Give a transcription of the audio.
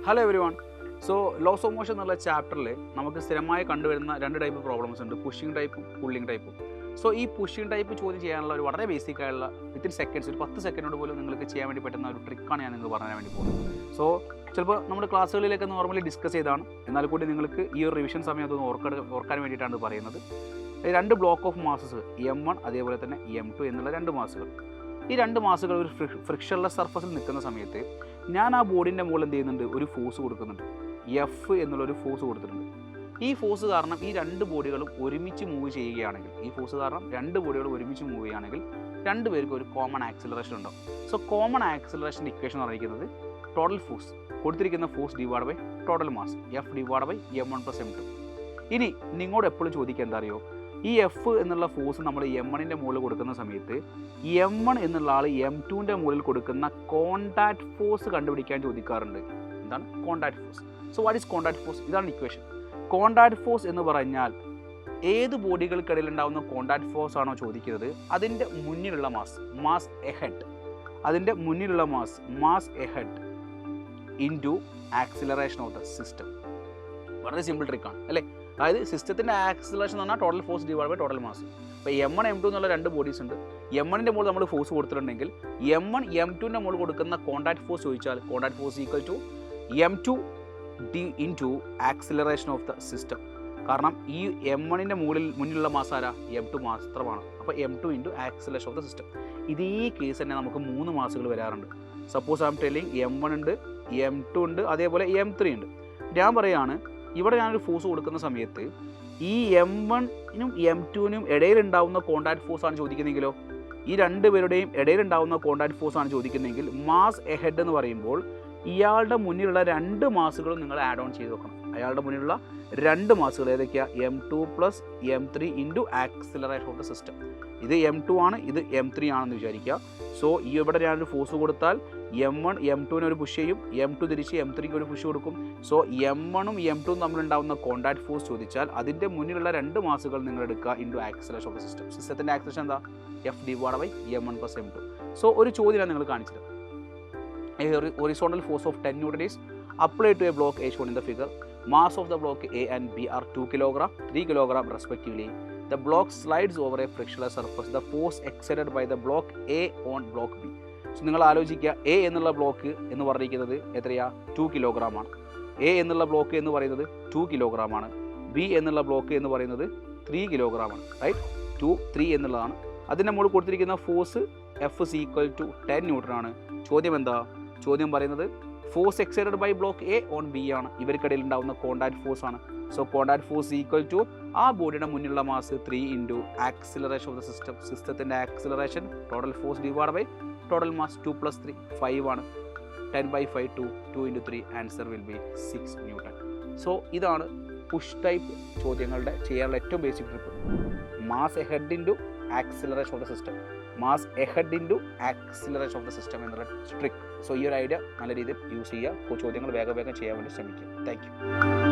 Hello everyone. So laws of motion എന്നുള്ള ചാപ്റ്ററിൽ നമുക്ക് സ്ഥിരമായി കണ്ടുവരുന്ന രണ്ട് ടൈപ്പ് പ്രോബ്ലംസ് ഉണ്ട്, പുഷിംഗ് ടൈപ്പും പുള്ളിംഗ് ടൈപ്പും. സോ ഈ പുഷിംഗ് ടൈപ്പ് ചോദ്യം ചെയ്യാനുള്ള ഒരു വളരെ ബേസിക് ആയുള്ള വിത്തിൻ സെക്കൻഡ്സ്, ഒരു 10 സെക്കൻഡോട് പോലും നിങ്ങൾക്ക് ചെയ്യാൻ വേണ്ടി പറ്റുന്ന ഒരു ട്രിക്കാണ് ഞാൻ നിങ്ങൾക്ക് പറയാൻ വേണ്ടി പോകുന്നത്. സോ ചിലപ്പോൾ നമ്മുടെ ക്ലാസ്സുകളിലൊക്കെ നോർമലി ഡിസ്കസ് ചെയ്താണ്, എന്നാൽ കൂടി നിങ്ങൾക്ക് ഈ ഒരു റിവിഷൻ സമയം അതൊന്ന് ഓർക്കാൻ വേണ്ടിയിട്ടാണ് പറയുന്നത്. രണ്ട് ബ്ലോക്ക് ഓഫ് മാസസ് M1 അതേപോലെ തന്നെ M2 എന്നുള്ള രണ്ട് മാസുകൾ. ഈ രണ്ട് മാസുകൾ ഒരു ഫ്രിക്ഷൻലെസ് സർഫസിൽ നിൽക്കുന്ന സമയത്ത് ഞാൻ ആ ബോർഡിൻ്റെ മുകളിൽ എന്ത് ചെയ്യുന്നുണ്ട്, ഒരു ഫോഴ്സ് കൊടുക്കുന്നുണ്ട്. F എന്നുള്ളൊരു ഫോഴ്സ് കൊടുത്തിട്ടുണ്ട്. ഈ ഫോഴ്സ് കാരണം ഈ രണ്ട് ബോഡികളും ഒരുമിച്ച് മൂവ് ചെയ്യുകയാണെങ്കിൽ, രണ്ട് പേർക്ക് ഒരു കോമൺ ആക്സിലറേഷൻ ഉണ്ടാവും. സോ കോമൺ ആക്സിലറേഷൻ ഇക്വേഷൻ പറഞ്ഞിരിക്കുന്നത് ടോട്ടൽ ഫോഴ്സ്, കൊടുത്തിരിക്കുന്ന force divide by total mass F divide by M1 + M2. ഇനി നിങ്ങളോട് എപ്പോഴും ചോദിക്കുക എന്താ അറിയോ, ഈ F എന്നുള്ള ഫോഴ്സ് നമ്മൾ M1ൻ്റെ മുകളിൽ കൊടുക്കുന്ന സമയത്ത് M1 എന്നുള്ള ആൾ M2ൻ്റെ മുകളിൽ കൊടുക്കുന്ന കോണ്ടാക്ട് ഫോഴ്സ് കണ്ടുപിടിക്കാൻ ചോദിക്കാറുണ്ട്. എന്താണ് contact force? So what is contact force? ഇതാണ് ഇക്വേഷൻ. കോണ്ടാക്ട് ഫോഴ്സ് എന്ന് പറഞ്ഞാൽ ഏത് ബോഡികൾക്കിടയിൽ ഉണ്ടാകുന്ന കോണ്ടാക്ട് ഫോഴ്സ് ആണോ ചോദിക്കുന്നത്, അതിൻ്റെ മുന്നിലുള്ള മാസ് എഹെഡ്, അതിൻ്റെ മുന്നിലുള്ള mass ahead into acceleration of the system. വളരെ സിമ്പിൾ ട്രിക്കാണ് അല്ലേ? അതായത് സിസ്റ്റത്തിൻ്റെ ആക്സിലറേഷൻ എന്ന് പറഞ്ഞാൽ total force divide by total mass. ഇപ്പോൾ M1 M2 എന്നുള്ള രണ്ട് ബോഡീസ് ഉണ്ട്. M1ൻ്റെ മുകളിൽ നമ്മൾ ഫോഴ്സ് കൊടുത്തിട്ടുണ്ടെങ്കിൽ M1 M2ൻ്റെ മുകളിൽ കൊടുക്കുന്ന കോണ്ടാക്ട് ഫോഴ്സ് ചോദിച്ചാൽ contact force equal to M2 D into acceleration of the system. കാരണം ഈ M1ൻ്റെ മുന്നിലുള്ള മാസ് ആരാ? M2 മാത്രമാണ്. അപ്പോൾ M2 into acceleration of the system. ഇതേ കേസ് തന്നെ നമുക്ക് 3 മാസുകൾ വരാറുണ്ട്. Suppose I am telling M1 ഉണ്ട്, M2 ഉണ്ട്, അതേപോലെ M3 ഉണ്ട്. ഞാൻ പറയുകയാണ്, ഇവിടെ ഞാനൊരു ഫോഴ്സ് കൊടുക്കുന്ന സമയത്ത് ഈ M1നും M2നും ഇടയിലുണ്ടാവുന്ന കോണ്ടാക്ട് ഫോഴ്സ് ആണ് ചോദിക്കുന്നതെങ്കിലോ, ഈ രണ്ട് പേരുടെയും ഇടയിലുണ്ടാവുന്ന കോണ്ടാക്ട് ഫോഴ്സ് ആണ് ചോദിക്കുന്നതെങ്കിൽ മാസ് എഹെഡ് എന്ന് പറയുമ്പോൾ ഇയാളുടെ മുന്നിലുള്ള രണ്ട് മാസുകളും നിങ്ങൾ ആഡ് ഓൺ ചെയ്ത് വെക്കണം. അയാളുടെ മുന്നിലുള്ള രണ്ട് മാസുകൾ ഏതൊക്കെയാണ്? M2 + M3 into acceleration of the system. ഇത് M2 ആണ്, ഇത് M3 ആണെന്ന് വിചാരിക്കുക. സോ ഈ ഇവിടെ ഞാനൊരു ഫോഴ്സ് കൊടുത്താൽ M1 M2നെ ഒരു പുഷ് ചെയ്യും, M2 തിരിച്ച് M3ക്ക് ഒരു പുഷ് കൊടുക്കും. സോ M1ഉം M2ഉം തമ്മിലുണ്ടാകുന്ന കോണ്ടാക്ട് ഫോഴ്സ് ചോദിച്ചാൽ അതിൻ്റെ മുന്നിലുള്ള രണ്ട് മാസുകൾ നിങ്ങൾ എടുക്കുക into acceleration of the system. സിസ്റ്റത്തിൻ്റെ ആക്സിലറേഷൻ എന്താ? F divide by M1 + M2. So ഒരു ചോദ്യം ഞാൻ നിങ്ങൾ കാണിച്ചത്, a horizontal force of 10 Newton is applied to a block A shown in the figure. Mass of the block A and B are 2 kg, 3 kg respectively. The block slides over a frictionless surface. The force exerted by the block A on block B. So നിങ്ങൾ ആലോചിക്കുക, A എന്നുള്ള block എന്ന് പറഞ്ഞിരിക്കുന്നത് എത്രയാ? 2 kg ആണ്. A എന്നുള്ള block എന്ന് പറയുന്നത് 2 kg ആണ്. B എന്നുള്ള ബ്ലോക്ക് എന്ന് പറയുന്നത് 3 kg ആണ്. റൈറ്റ്? 2, 3 എന്നുള്ളതാണ്. അതിൻ്റെ മുകളിൽ കൊടുത്തിരിക്കുന്ന force F is equal to 10 Newton ആണ്. ചോദ്യം എന്താ? ചോദ്യം പറയുന്നത് force exerted by block A on B ആണ്. ഇവർക്കിടയിൽ ഉണ്ടാകുന്ന കോണ്ടാക്ട് ഫോഴ്സ് ആണ്. So contact force equal to ആ ബോഡിയുടെ മുന്നിലുള്ള mass 3 into acceleration of the system. സിസ്റ്റത്തിൻ്റെ acceleration total force divide by total mass 2 + 3 5 ആണ്. 10/5 2 into 3 answer will be 6 Newton. So ഇതാണ് പുഷ് ടൈപ്പ് ചോദ്യങ്ങളുടെ ചെയ്യാനുള്ള ഏറ്റവും basic trick. Mass ahead into acceleration of the system, mass ahead into acceleration of the system എന്നുള്ള trick. So ഈ ഒരു idea നല്ല രീതിയിൽ യൂസ് ചെയ്യുക. ചോദ്യങ്ങൾ വേഗം ചെയ്യാൻ വേണ്ടി ശ്രമിക്കുക. Thank you.